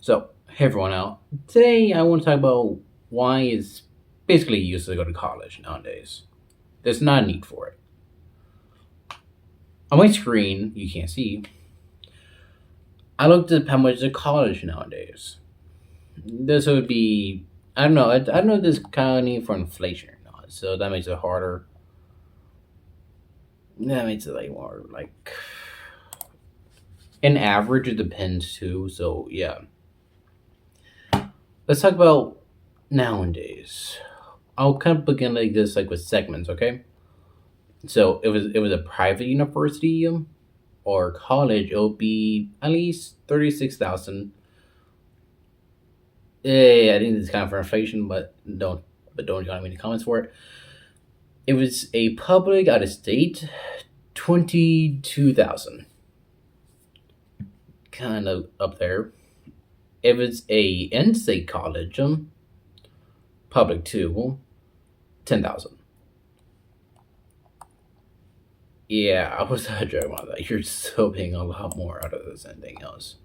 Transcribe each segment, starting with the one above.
So, hey everyone out. Today I want to talk about why it's basically useless to go to college nowadays. There's not a need for it. On my screen, you can't see, I looked at how much the college nowadays. This would be, I don't know, I don't know if this kind of need for inflation or not, so that makes it harder. That makes it like more like, in average, it depends too, so yeah. Let's talk about nowadays. I'll kind of begin like this, like with segments, okay? So it was a private university or college, it would be at least 36,000. Yeah, I think this is kind of for inflation, but don't join me in the comments for it. It was a public out of state, 22,000, kind of up there. If it's a in-state college, public too, 10,000. Yeah, I was not joking about that. You're still paying a lot more out of this than anything else.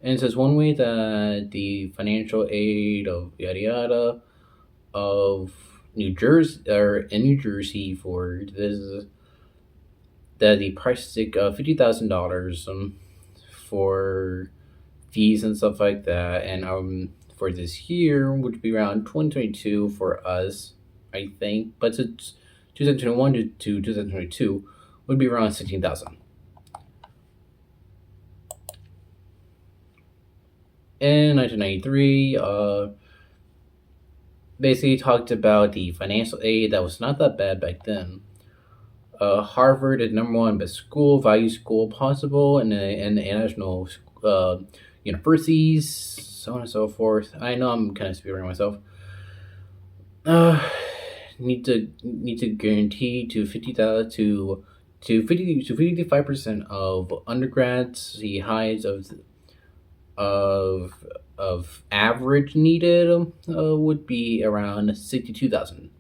And it says one way that the financial aid of yada yada of New Jersey or in New Jersey for this that the price is like $50,000 for fees and stuff like that, and for this year would be around 2022 for us, I think, but it's 2021 to 2022 would be around 16,000. In 1993, basically talked about the financial aid that was not that bad back then. Harvard is number one best school, value school possible, in the international universities, so on and so forth. I know I'm kind of speaking myself. Uh, need to guarantee to 50,000 to 50 to 55% of undergrads the highs of average needed would be around 62,000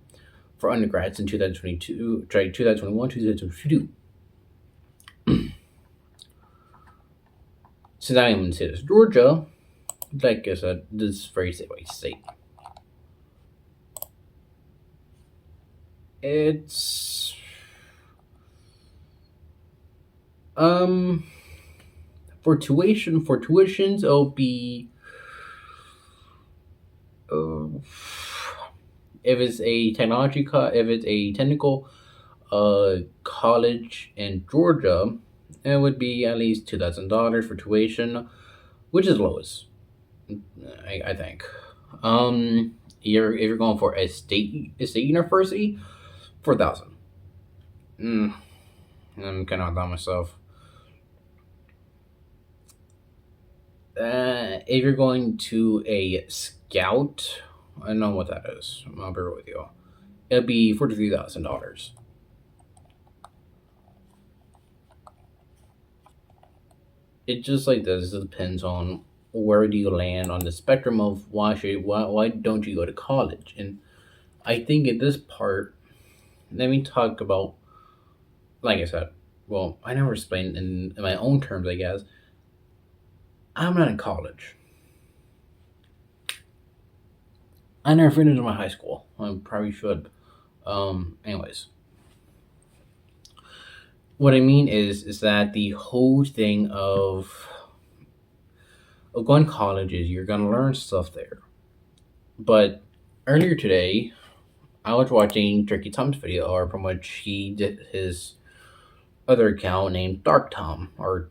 for undergrads in 2022, 2021, 2022. Since I am in state of Georgia, like I said, this is very state by state. It's um for tuitions it'll be uh, if it's a if it's a technical college in Georgia, it would be at least $2,000 for tuition, which is lowest, I think. If you're going for a state university, 4,000. Mm, I'm kind of on myself. If you're going to a scout, I don't know what that is. I'll be real with you. It'll be $43,000. It just like this. It depends on where do you land on the spectrum of why don't you go to college? And I think in this part, let me talk about, like I said. Well, I never explained in my own terms. I guess I'm not in college. I never finished my high school. I probably should. Anyways, what I mean is that the whole thing of going to college is you're gonna learn stuff there. But earlier today, I was watching Tricky Tom's video, or from which he did his other account named Dark Tom or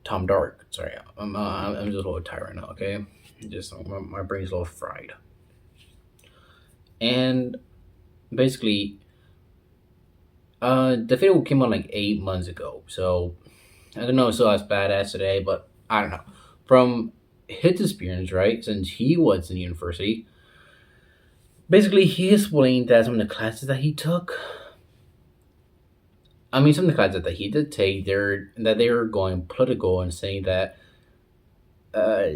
Tom Dark. Sorry, I'm just a little tired right now. Okay, just my brain's a little fried. And basically, the video came out like 8 months ago, so I don't know if it's still as bad as today, but I don't know. From his experience, right, since he was in university, basically he explained that some of the classes that he took, I mean, some of the classes that he did take, they were going political and saying that, uh,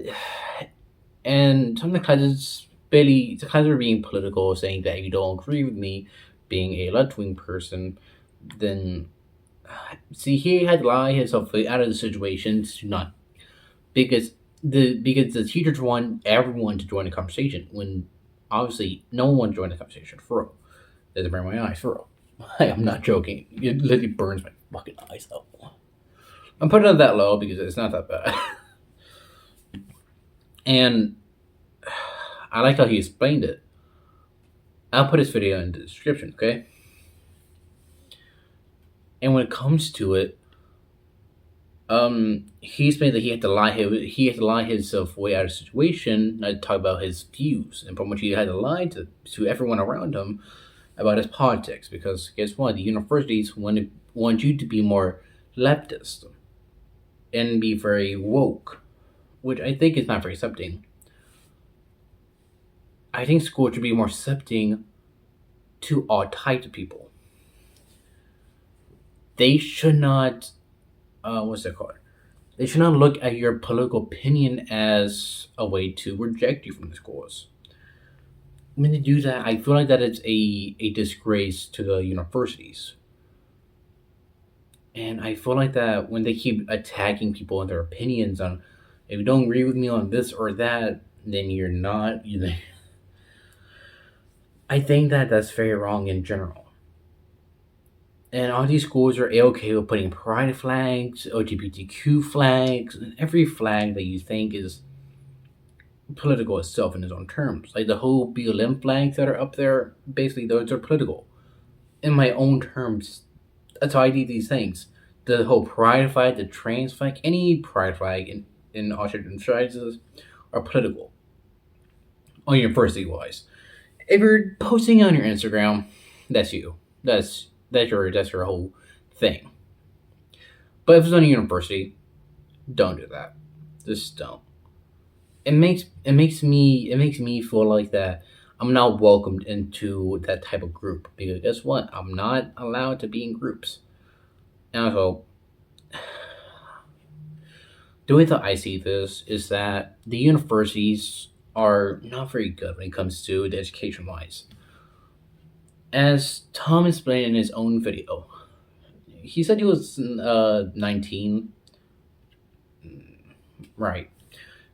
and some of the classes, barely, the classes were being political, saying that if you don't agree with me, being a left wing person, then See, he had to lie himself out of the situation to not because the teachers want everyone to join the conversation when obviously no one joined the conversation for real. Doesn't burn my eyes for real. I'm not joking. It literally burns my fucking eyes out. I'm putting it that low because it's not that bad. And I like how he explained it. I'll put his video in the description, okay? And when it comes to it, he explained that he had to lie himself way out of the situation, not to talk about his views, and from which he had to lie to everyone around him about his politics. Because guess what? The universities want you to be more leftist and be very woke, which I think is not very accepting. I think school should be more accepting to all types of people. They should not, what's it called? They should not look at your political opinion as a way to reject you from the schools. When they do that, I feel like that it's a disgrace to the universities. And I feel like that when they keep attacking people and their opinions on, if you don't agree with me on this or that, then you're not. I think that that's very wrong in general. And all these schools are okay with putting pride flags, LGBTQ flags, and every flag that you think is political itself in its own terms. Like the whole BLM flags that are up there, basically those are political. In my own terms, that's how I do these things. The whole pride flag, the trans flag, any pride flag in all different sizes are political. On university wise. If you're posting on your Instagram, that's you. That's your whole thing. But if it's on a university, don't do that. Just don't. It makes me feel like that I'm not welcomed into that type of group because guess what? I'm not allowed to be in groups. And also, the way that I see this is that the universities are not very good when it comes to the education wise. As Tom explained in his own video, he said he was 19, right?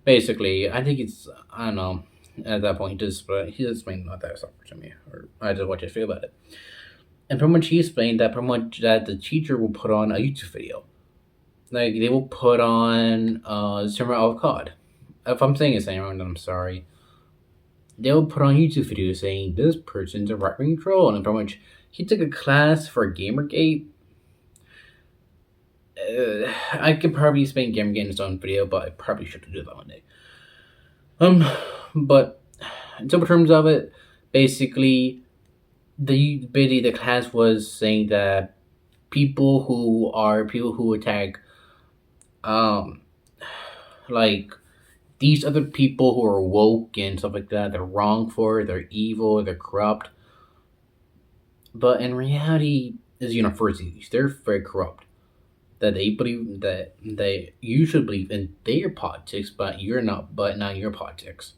Basically, I think it's I don't know. At that point, he just explained not that stuff to me, or I just watched his video about it. And pretty much he explained that pretty much that the teacher will put on a YouTube video, like they will put on Summer of God. If I'm saying his name wrong, then I'm sorry. They'll put on YouTube videos saying this person's a right wing troll, and pretty much he took a class for Gamergate. I could probably explain Gamergate in its own video, but I probably should do that one day. But in simple terms of it, basically, the class was saying that people who attack, um, like these other people who are woke and stuff like that, they're wrong for it, they're evil, they're corrupt. But in reality, as universities, they're very corrupt. That they believe that you should believe in their politics, but you're not. But not your politics.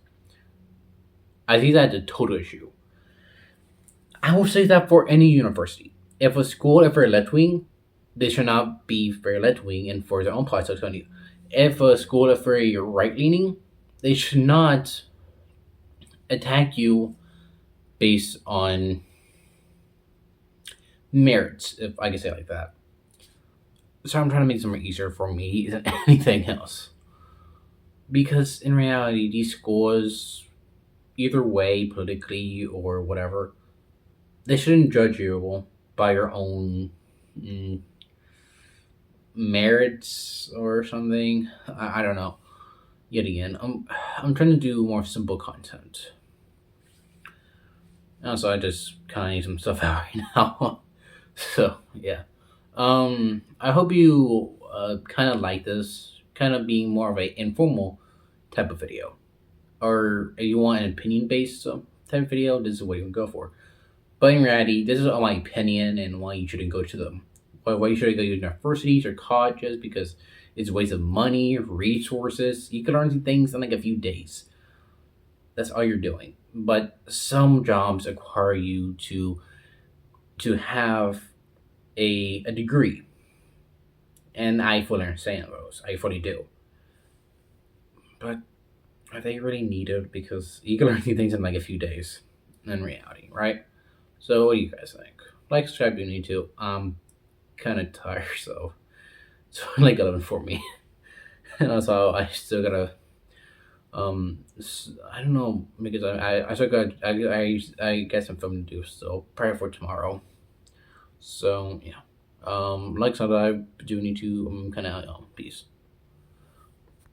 I think that's a total issue. I will say that for any university, if a school if they're left wing, they should not be very left wing and for their own politics only. If a school is very right leaning, they should not attack you based on merits, if I can say it like that. So I'm trying to make it more easier for me than anything else. Because in reality, these schools, either way, politically or whatever, they shouldn't judge you by your own mm, merits or something. I don't know. Yet again, I'm trying to do more simple content. Also, I just kind of need some stuff out right now. So yeah. I hope you kind of like this, kind of being more of a informal type of video, or if you want an opinion based type of video, this is what you can go for. But in reality, this is all my opinion and why you shouldn't go to them. Why you shouldn't go to universities or colleges because it's a waste of money, resources. You can learn these things in like a few days. That's all you're doing. But some jobs require you to have a degree. and I fully understand those. I fully do. But are they really needed? Because you can learn these things in like a few days in reality, right? So what do you guys think? Like, subscribe, you need to. I'm kind of tired, so it's like 11 for me, and also I still gotta I don't know because I still got I got some film to do, so probably for tomorrow. So yeah, like, so I do need to kind of peace.